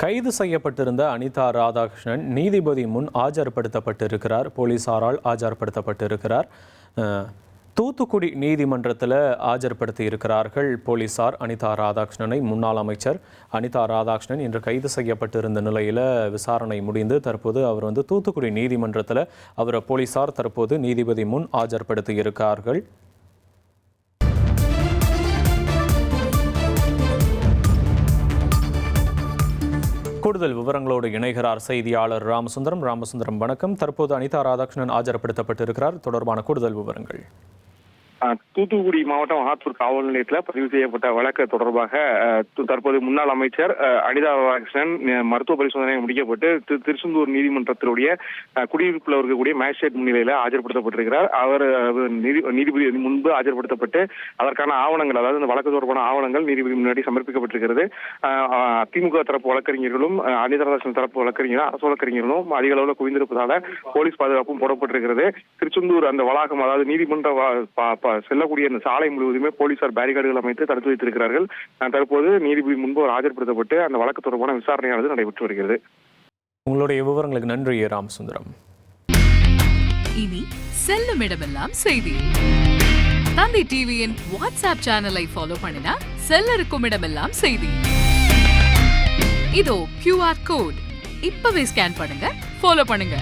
கைது செய்யப்பட்டிருந்த அனிதா ராதாகிருஷ்ணன் நீதிபதி முன் ஆஜர்படுத்தப்பட்டிருக்கிறார். போலீசாரால் ஆஜர்படுத்தப்பட்டிருக்கிறார். தூத்துக்குடி நீதிமன்றத்தில் ஆஜர்படுத்தி இருக்கிறார்கள் போலீசார் அனிதா ராதாகிருஷ்ணனை. முன்னாள் அமைச்சர் அனிதா ராதாகிருஷ்ணன் இன்று கைது செய்யப்பட்டிருந்த நிலையில் விசாரணை முடிந்து தற்போது அவர் தூத்துக்குடி நீதிமன்றத்தில் அவரை போலீசார் தற்போது நீதிபதி முன் ஆஜர்படுத்தி இருக்கிறார்கள். கூடுதல் விவரங்களோடு இணைகிறார் செய்தியாளர் ராமசுந்தரம். வணக்கம். தற்போது அனிதா ராதாகிருஷ்ணன் ஆஜர்படுத்தப்பட்டிருக்கிறார். தொடர்பான கூடுதல் விவரங்கள். தூத்துக்குடி மாவட்டம் ஆத்தூர் காவல் நிலையத்தில் பதிவு செய்யப்பட்ட வழக்கு தொடர்பாக தற்போது முன்னாள் அமைச்சர் அனிதா ராதாகிருஷ்ணன் மருத்துவ பரிசோதனை முடிக்கப்பட்டு திருச்செந்தூர் நீதிமன்றத்தினுடைய குடியிருப்பில் இருக்கக்கூடிய மேஜிஸ்ட்ரேட் முன்னிலையில் ஆஜர்படுத்தப்பட்டிருக்கிறார். அவர் நீதிபதி முன்பு ஆஜர்படுத்தப்பட்டு அதற்கான ஆவணங்கள், அதாவது இந்த வழக்கு தொடர்பான ஆவணங்கள் நீதிபதி முன்னாடி சமர்ப்பிக்கப்பட்டிருக்கிறது. திமுக தரப்பு வழக்கறிஞர்களும் அனிதா ராதாகிருஷ்ணன் தரப்பு வழக்கறிஞரும் அரசு வழக்கறிஞர்களும் அதிக அளவில் குவிந்திருப்பதால போலீஸ் பாதுகாப்பும் போடப்பட்டிருக்கிறது. திருச்செந்தூர் அந்த வளாகம், அதாவது நீதிமன்ற செல்லக்கூடிய அந்த சாலை முழுவதுமே போலீசார் பேரிகார்டுகள் அமைத்து தடுத்து வைத்திருக்கிறார்கள். தற்போது நீதிபதி முன்பு ஆஜர்படுத்தப்பட்டு அந்த வழக்கு தொடர்பான விசாரணையானது நடைபெற்று வருகிறது. உங்களுடைய விவரங்களுக்கு நன்றி ராமசுந்தரம். இனி செல்லும் இடமெல்லாம் செய்தி. தந்தி டிவியின் வாட்ஸ்அப் சேனலை ஃபாலோ பண்ணினா செல்ல இருக்கும் இடமெல்லாம் செய்தி. இதோ QR கோட் இப்பவே ஸ்கேன் பண்ணுங்க, ஃபாலோ பண்ணுங்க.